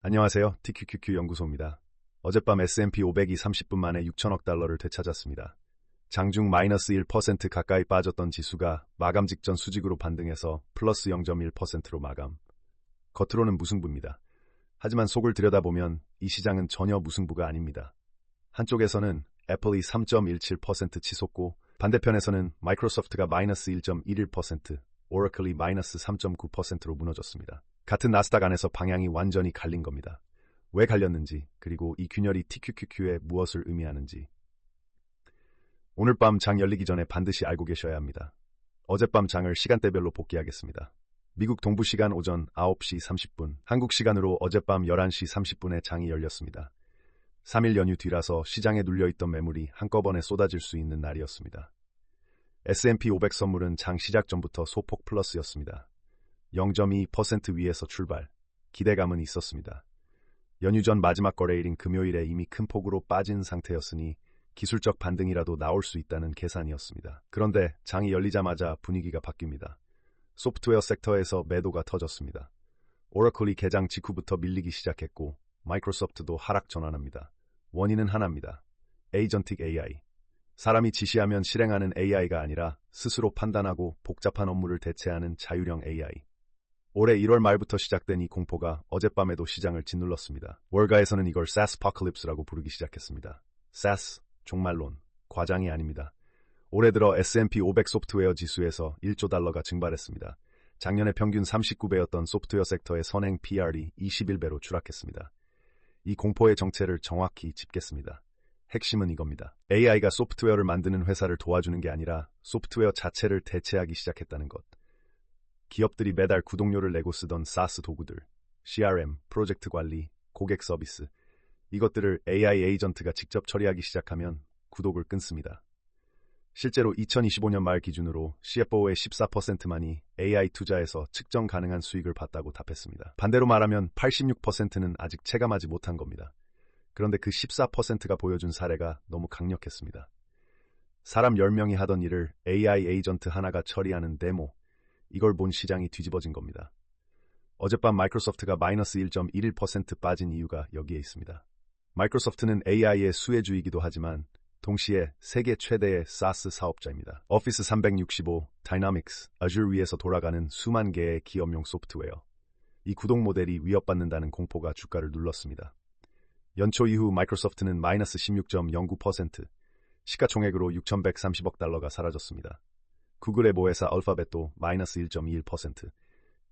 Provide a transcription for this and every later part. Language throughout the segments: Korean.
안녕하세요. TQQQ 연구소입니다. 어젯밤 S&P 500이 30분 만에 6천억 달러를 되찾았습니다. 장중 마이너스 1% 가까이 빠졌던 지수가 마감 직전 수직으로 반등해서 플러스 0.1%로 마감. 겉으로는 무승부입니다. 하지만 속을 들여다보면 이 시장은 전혀 무승부가 아닙니다. 한쪽에서는 애플이 3.17% 치솟고 반대편에서는 마이크로소프트가 마이너스 1.11%, 오라클이 마이너스 3.9%로 무너졌습니다. 같은 나스닥 안에서 방향이 완전히 갈린 겁니다. 왜 갈렸는지, 그리고 이 균열이 TQQQ에 무엇을 의미하는지. 오늘 밤 장 열리기 전에 반드시 알고 계셔야 합니다. 어젯밤 장을 시간대별로 복귀하겠습니다. 미국 동부 시간 오전 9시 30분, 한국 시간으로 어젯밤 11시 30분에 장이 열렸습니다. 3일 연휴 뒤라서 시장에 눌려있던 매물이 한꺼번에 쏟아질 수 있는 날이었습니다. S&P 500 선물은 장 시작 전부터 소폭 플러스였습니다. 0.2% 위에서 출발, 기대감은 있었습니다. 연휴 전 마지막 거래일인 금요일에 이미 큰 폭으로 빠진 상태였으니 기술적 반등이라도 나올 수 있다는 계산이었습니다. 그런데 장이 열리자마자 분위기가 바뀝니다. 소프트웨어 섹터에서 매도가 터졌습니다. 오라클이 개장 직후부터 밀리기 시작했고 마이크로소프트도 하락 전환합니다. 원인은 하나입니다. 에이전틱 AI. 사람이 지시하면 실행하는 AI가 아니라 스스로 판단하고 복잡한 업무를 대체하는 자율형 AI. 올해 1월 말부터 시작된 이 공포가 어젯밤에도 시장을 짓눌렀습니다. 월가에서는 이걸 SaaSpocalypse라고 부르기 시작했습니다. SaaS, 종말론, 과장이 아닙니다. 올해 들어 S&P 500 소프트웨어 지수에서 1조 달러가 증발했습니다. 작년에 평균 39배였던 소프트웨어 섹터의 선행 PR이 21배로 추락했습니다. 이 공포의 정체를 정확히 짚겠습니다. 핵심은 이겁니다. AI가 소프트웨어를 만드는 회사를 도와주는 게 아니라 소프트웨어 자체를 대체하기 시작했다는 것. 기업들이 매달 구독료를 내고 쓰던 SaaS 도구들, CRM, 프로젝트 관리, 고객 서비스, 이것들을 AI 에이전트가 직접 처리하기 시작하면 구독을 끊습니다. 실제로 2025년 말 기준으로 CFO의 14%만이 AI 투자에서 측정 가능한 수익을 봤다고 답했습니다. 반대로 말하면 86%는 아직 체감하지 못한 겁니다. 그런데 그 14%가 보여준 사례가 너무 강력했습니다. 사람 10명이 하던 일을 AI 에이전트 하나가 처리하는 데모, 이걸 본 시장이 뒤집어진 겁니다. 어젯밤 마이크로소프트가 마이너스 1.11% 빠진 이유가 여기에 있습니다. 마이크로소프트는 AI의 수혜주이기도 하지만 동시에 세계 최대의 SaaS 사업자입니다. 오피스 365, 다이나믹스, 아주르 위에서 돌아가는 수만 개의 기업용 소프트웨어. 이 구독 모델이 위협받는다는 공포가 주가를 눌렀습니다. 연초 이후 마이크로소프트는 마이너스 16.09%, 시가총액으로 6,130억 달러가 사라졌습니다. 구글의 모회사 알파벳도 마이너스 1.21%,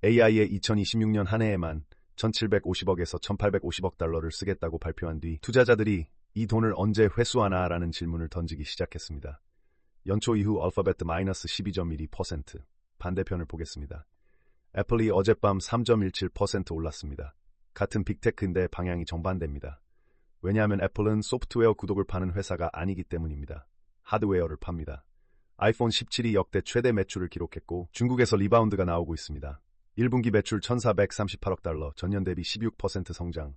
AI의 2026년 한 해에만 1,750억에서 1,850억 달러를 쓰겠다고 발표한 뒤 투자자들이 이 돈을 언제 회수하나라는 질문을 던지기 시작했습니다. 연초 이후 알파벳 마이너스 12.12%, 반대편을 보겠습니다. 애플이 어젯밤 3.17% 올랐습니다. 같은 빅테크인데 방향이 정반대입니다. 왜냐하면 애플은 소프트웨어 구독을 파는 회사가 아니기 때문입니다. 하드웨어를 팝니다. 아이폰 17이 역대 최대 매출을 기록했고 중국에서 리바운드가 나오고 있습니다. 1분기 매출 1,438억 달러, 전년 대비 16% 성장.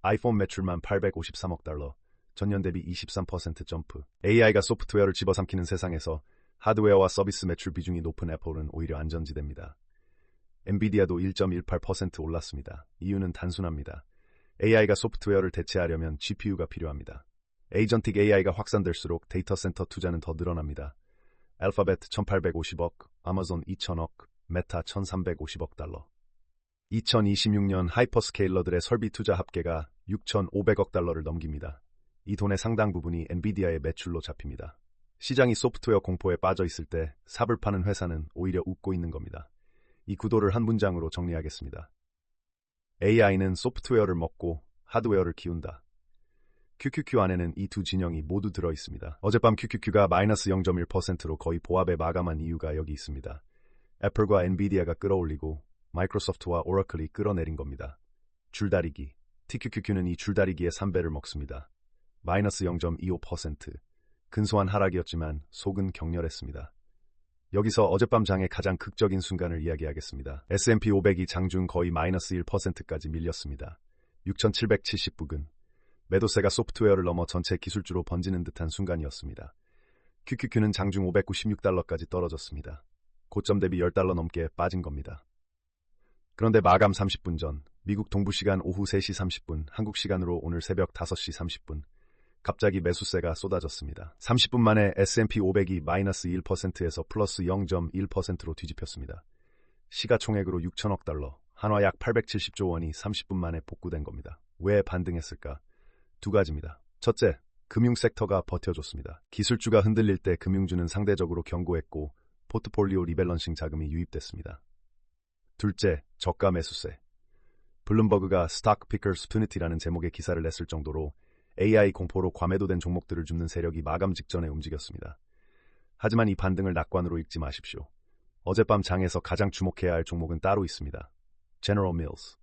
아이폰 매출만 853억 달러, 전년 대비 23% 점프. AI가 소프트웨어를 집어삼키는 세상에서 하드웨어와 서비스 매출 비중이 높은 애플은 오히려 안전지대입니다. 엔비디아도 1.18% 올랐습니다. 이유는 단순합니다. AI가 소프트웨어를 대체하려면 GPU가 필요합니다. 에이전틱 AI가 확산될수록 데이터 센터 투자는 더 늘어납니다. 알파벳 1,850억, 아마존 2,000억, 메타 1,350억 달러. 2026년 하이퍼스케일러들의 설비 투자 합계가 6,500억 달러를 넘깁니다. 이 돈의 상당 부분이 엔비디아의 매출로 잡힙니다. 시장이 소프트웨어 공포에 빠져 있을 때 삽을 파는 회사는 오히려 웃고 있는 겁니다. 이 구도를 한 문장으로 정리하겠습니다. AI는 소프트웨어를 먹고 하드웨어를 키운다. QQQ 안에는 이 두 진영이 모두 들어있습니다. 어젯밤 QQQ가 마이너스 0.1%로 거의 보합에 마감한 이유가 여기 있습니다. 애플과 엔비디아가 끌어올리고 마이크로소프트와 오라클이 끌어내린 겁니다. 줄다리기. TQQQ는 이 줄다리기의 3배를 먹습니다. 마이너스 0.25%. 근소한 하락이었지만 속은 격렬했습니다. 여기서 어젯밤 장의 가장 극적인 순간을 이야기하겠습니다. S&P 500이 장중 거의 마이너스 1%까지 밀렸습니다. 6,770부근. 매도세가 소프트웨어를 넘어 전체 기술주로 번지는 듯한 순간이었습니다. QQQ는 장중 596달러까지 떨어졌습니다. 고점 대비 10달러 넘게 빠진 겁니다. 그런데 마감 30분 전 미국 동부시간 오후 3시 30분, 한국 시간으로 오늘 새벽 5시 30분. 갑자기 매수세가 쏟아졌습니다. 30분 만에 S&P 500이 마이너스 1%에서 플러스 0.1%로 뒤집혔습니다. 시가총액으로 6천억 달러, 한화 약 870조 원이 30분 만에 복구된 겁니다. 왜 반등했을까? 두 가지입니다. 첫째, 금융 섹터가 버텨줬습니다. 기술주가 흔들릴 때 금융주는 상대적으로 견고했고 포트폴리오 리밸런싱 자금이 유입됐습니다. 둘째, 저가 매수세. 블룸버그가 스톡 피커스 오퍼튜니티라는 제목의 기사를 냈을 정도로 AI 공포로 과매도된 종목들을 줍는 세력이 마감 직전에 움직였습니다. 하지만 이 반등을 낙관으로 읽지 마십시오. 어젯밤 장에서 가장 주목해야 할 종목은 따로 있습니다. General Mills.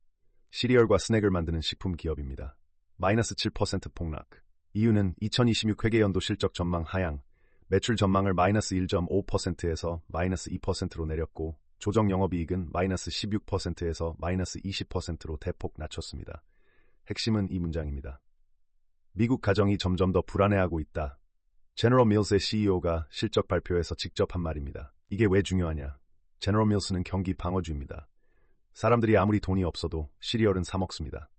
시리얼과 스낵을 만드는 식품 기업입니다. 마이너스 7% 폭락. 이유는 2026 회계연도 실적 전망 하향, 매출 전망을 마이너스 1.5%에서 마이너스 2%로 내렸고 조정 영업이익은 마이너스 16%에서 마이너스 20%로 대폭 낮췄습니다. 핵심은 이 문장입니다. 미국 가정이 점점 더 불안해하고 있다. 제너럴 밀스의 CEO가 실적 발표에서 직접 한 말입니다. 이게 왜 중요하냐? 제너럴 밀스는 경기 방어주입니다. 사람들이 아무리 돈이 없어도 시리얼은 사 먹습니다.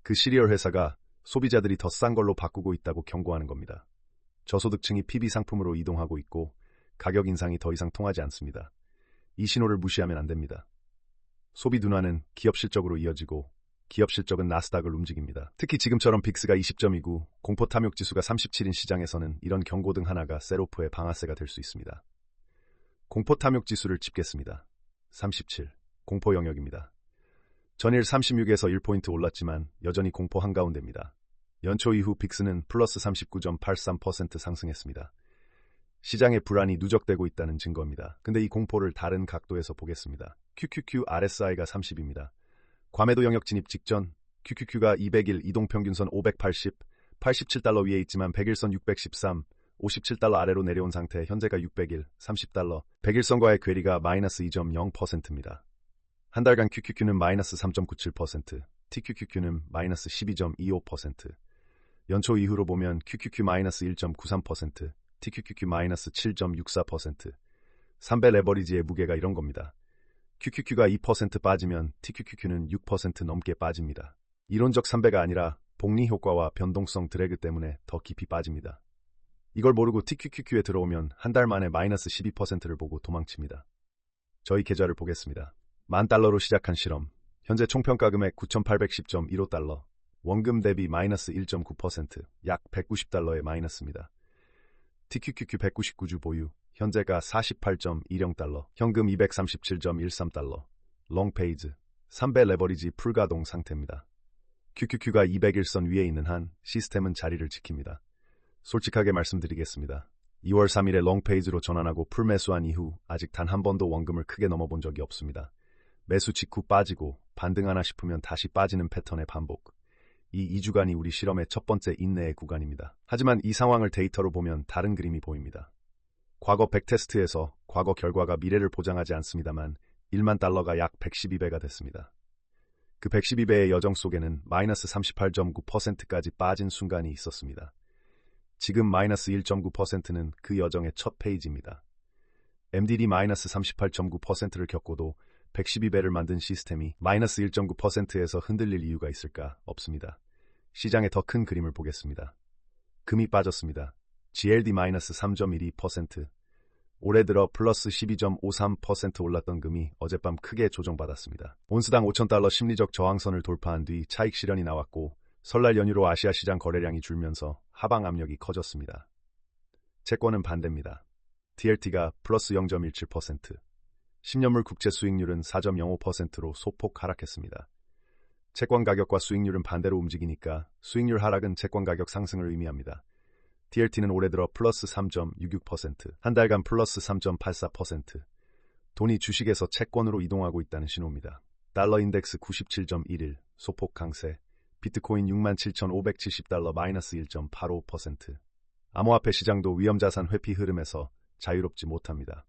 그 시리얼 회사가 소비자들이 더 싼 걸로 바꾸고 있다고 경고하는 겁니다. 저소득층이 PB 상품으로 이동하고 있고 가격 인상이 더 이상 통하지 않습니다. 이 신호를 무시하면 안 됩니다. 소비 둔화는 기업 실적으로 이어지고 기업 실적은 나스닥을 움직입니다. 특히 지금처럼 빅스가 20점이고 공포 탐욕 지수가 37인 시장에서는 이런 경고등 하나가 셋오프의 방아쇠가 될 수 있습니다. 공포 탐욕 지수를 짚겠습니다. 37. 공포 영역입니다. 전일 36에서 1포인트 올랐지만 여전히 공포 한가운데입니다. 연초 이후 빅스는 플러스 39.83% 상승했습니다. 시장의 불안이 누적되고 있다는 증거입니다. 근데 이 공포를 다른 각도에서 보겠습니다. QQQ RSI가 30입니다. 과매도 영역 진입 직전 QQQ가 200일 이동평균선 580, 87달러 위에 있지만 100일선 613, 57달러 아래로 내려온 상태 현재가 600일, 30달러, 100일선과의 괴리가 마이너스 2.0%입니다. 한 달간 QQQ는 마이너스 3.97%, TQQQ는 마이너스 12.25%, 연초 이후로 보면 QQQ 마이너스 1.93%, TQQQ 마이너스 7.64%, 3배 레버리지의 무게가 이런 겁니다. QQQ가 2% 빠지면 TQQQ는 6% 넘게 빠집니다. 이론적 3배가 아니라 복리 효과와 변동성 드래그 때문에 더 깊이 빠집니다. 이걸 모르고 TQQQ에 들어오면 한 달 만에 마이너스 12%를 보고 도망칩니다. 저희 계좌를 보겠습니다. $10,000로 시작한 실험, 현재 총평가 금액 9,810.15달러, 원금 대비 마이너스 1.9%, 약 $190의 마이너스입니다. TQQQ 199주 보유, 현재가 48.10달러, 현금 237.13달러, 롱페이즈, 3배 레버리지 풀가동 상태입니다. QQQ가 200일선 위에 있는 한 시스템은 자리를 지킵니다. 솔직하게 말씀드리겠습니다. 2월 3일에 롱페이지로 전환하고 풀매수한 이후 아직 단 한 번도 원금을 크게 넘어본 적이 없습니다. 매수 직후 빠지고 반등하나 싶으면 다시 빠지는 패턴의 반복. 이 2주간이 우리 실험의 첫 번째 인내의 구간입니다. 하지만 이 상황을 데이터로 보면 다른 그림이 보입니다. 과거 100테스트에서 과거 결과가 미래를 보장하지 않습니다만 $10,000가 약 112배가 됐습니다. 그 112배의 여정 속에는 마이너스 38.9%까지 빠진 순간이 있었습니다. 지금 마이너스 1.9%는 그 여정의 첫 페이지입니다. MDD 마이너스 38.9%를 겪고도 112배를 만든 시스템이 마이너스 1.9%에서 흔들릴 이유가 있을까? 없습니다. 시장의 더 큰 그림을 보겠습니다. 금이 빠졌습니다. GLD 마이너스 3.12%, 올해 들어 플러스 12.53% 올랐던 금이 어젯밤 크게 조정받았습니다. 온스당 $5,000 심리적 저항선을 돌파한 뒤 차익 실현이 나왔고 설날 연휴로 아시아 시장 거래량이 줄면서 하방 압력이 커졌습니다. 채권은 반대입니다. TLT가 플러스 0.17%, 10년물 국채 수익률은 4.05%로 소폭 하락했습니다. 채권 가격과 수익률은 반대로 움직이니까 수익률 하락은 채권 가격 상승을 의미합니다. TLT는 올해 들어 플러스 3.66%, 한 달간 플러스 3.84%, 돈이 주식에서 채권으로 이동하고 있다는 신호입니다. 달러 인덱스 97.11, 소폭 강세, 비트코인 67,570달러 마이너스 1.85%, 암호화폐 시장도 위험자산 회피 흐름에서 자유롭지 못합니다.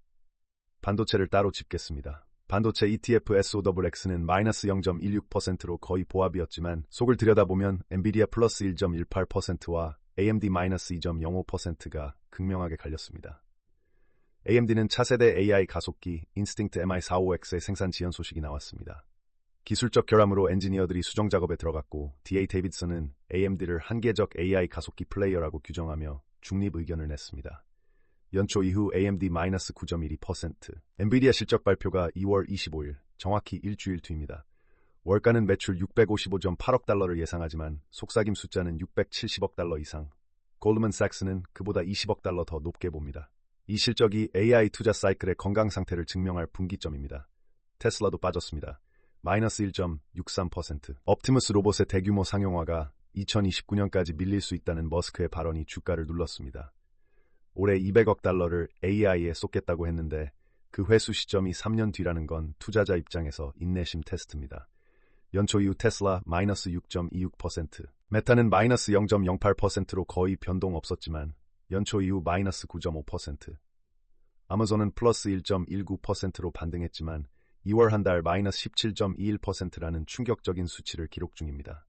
반도체를 따로 짚겠습니다. 반도체 ETF SOXX는 마이너스 0.16%로 거의 보합이었지만 속을 들여다보면 엔비디아 플러스 1.18%와 AMD 마이너스 2.05%가 극명하게 갈렸습니다. AMD는 차세대 AI 가속기 인스팅트 MI45X의 생산 지연 소식이 나왔습니다. 기술적 결함으로 엔지니어들이 수정 작업에 들어갔고 D.A. 데이비슨은 AMD를 한계적 AI 가속기 플레이어라고 규정하며 중립 의견을 냈습니다. 연초 이후 AMD-9.12%, 엔비디아 실적 발표가 2월 25일, 정확히 일주일 뒤입니다. 월가는 매출 655.8억 달러를 예상하지만 속삭임 숫자는 670억 달러 이상, 골드만삭스는 그보다 20억 달러 더 높게 봅니다. 이 실적이 AI 투자 사이클의 건강 상태를 증명할 분기점입니다. 테슬라도 빠졌습니다. 마이너스 1.63%. 옵티머스 로봇의 대규모 상용화가 2029년까지 밀릴 수 있다는 머스크의 발언이 주가를 눌렀습니다. 올해 200억 달러를 AI에 쏟겠다고 했는데 그 회수 시점이 3년 뒤라는 건 투자자 입장에서 인내심 테스트입니다. 연초 이후 테슬라 마이너스 6.26%, 메타는 마이너스 0.08%로 거의 변동 없었지만 연초 이후 마이너스 9.5%, 아마존은 플러스 1.19%로 반등했지만 2월 한 달 마이너스 17.21%라는 충격적인 수치를 기록 중입니다.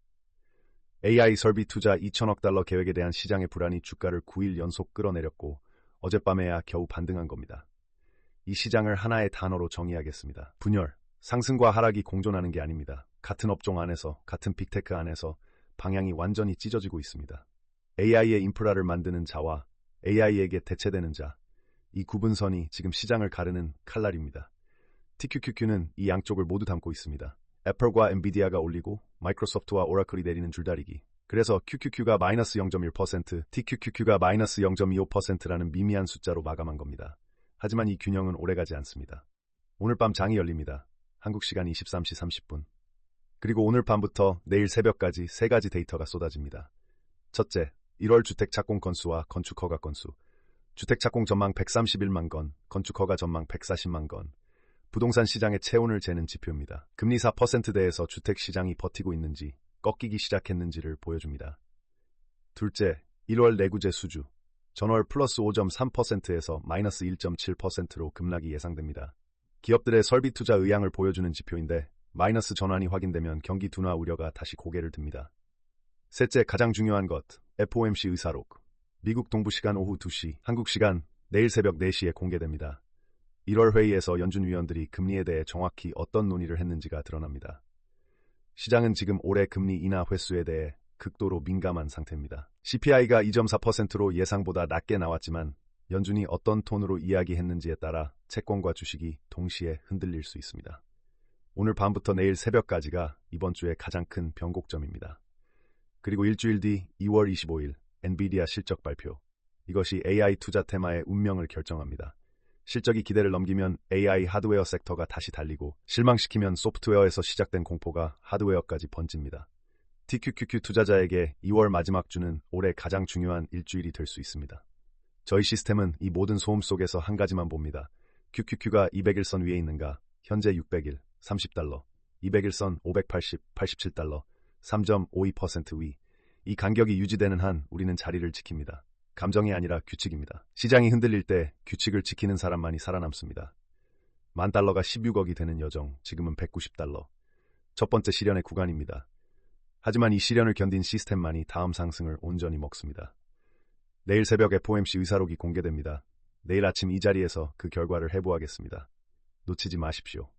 AI 설비 투자 2천억 달러 계획에 대한 시장의 불안이 주가를 9일 연속 끌어내렸고 어젯밤에야 겨우 반등한 겁니다. 이 시장을 하나의 단어로 정의하겠습니다. 분열, 상승과 하락이 공존하는 게 아닙니다. 같은 업종 안에서, 같은 빅테크 안에서 방향이 완전히 찢어지고 있습니다. AI의 인프라를 만드는 자와 AI에게 대체되는 자, 이 구분선이 지금 시장을 가르는 칼날입니다. TQQQ는 이 양쪽을 모두 담고 있습니다. 애플과 엔비디아가 올리고 마이크로소프트와 오라클이 내리는 줄다리기. 그래서 QQQ가 마이너스 0.1%, TQQQ가 마이너스 0.25%라는 미미한 숫자로 마감한 겁니다. 하지만 이 균형은 오래가지 않습니다. 오늘 밤 장이 열립니다. 한국 시간 23시 30분. 그리고 오늘 밤부터 내일 새벽까지 세 가지 데이터가 쏟아집니다. 첫째, 1월 주택 착공 건수와 건축 허가 건수. 주택 착공 전망 131만 건, 건축 허가 전망 140만 건. 부동산 시장의 체온을 재는 지표입니다. 금리 4%대에서 주택 시장이 버티고 있는지, 꺾이기 시작했는지를 보여줍니다. 둘째, 1월 내구재 수주. 전월 플러스 5.3%에서 마이너스 1.7%로 급락이 예상됩니다. 기업들의 설비 투자 의향을 보여주는 지표인데 마이너스 전환이 확인되면 경기 둔화 우려가 다시 고개를 듭니다. 셋째, 가장 중요한 것, FOMC 의사록. 미국 동부시간 오후 2시, 한국 시간 내일 새벽 4시에 공개됩니다. 1월 회의에서 연준 위원들이 금리에 대해 정확히 어떤 논의를 했는지가 드러납니다. 시장은 지금 올해 금리 인하 횟수에 대해 극도로 민감한 상태입니다. CPI가 2.4%로 예상보다 낮게 나왔지만 연준이 어떤 톤으로 이야기했는지에 따라 채권과 주식이 동시에 흔들릴 수 있습니다. 오늘 밤부터 내일 새벽까지가 이번 주의 가장 큰 변곡점입니다. 그리고 일주일 뒤 2월 25일 엔비디아 실적 발표. 이것이 AI 투자 테마의 운명을 결정합니다. 실적이 기대를 넘기면 AI 하드웨어 섹터가 다시 달리고 실망시키면 소프트웨어에서 시작된 공포가 하드웨어까지 번집니다. TQQQ 투자자에게 2월 마지막 주는 올해 가장 중요한 일주일이 될 수 있습니다. 저희 시스템은 이 모든 소음 속에서 한 가지만 봅니다. QQQ가 200일선 위에 있는가? 현재 600일, 30달러, 200일선 580, 87달러, 3.52% 위. 이 간격이 유지되는 한 우리는 자리를 지킵니다. 감정이 아니라 규칙입니다. 시장이 흔들릴 때 규칙을 지키는 사람만이 살아남습니다. $10,000가 16억이 되는 여정, 지금은 190달러. 첫 번째 시련의 구간입니다. 하지만 이 시련을 견딘 시스템만이 다음 상승을 온전히 먹습니다. 내일 새벽 FOMC 의사록이 공개됩니다. 내일 아침 이 자리에서 그 결과를 해부하겠습니다. 놓치지 마십시오.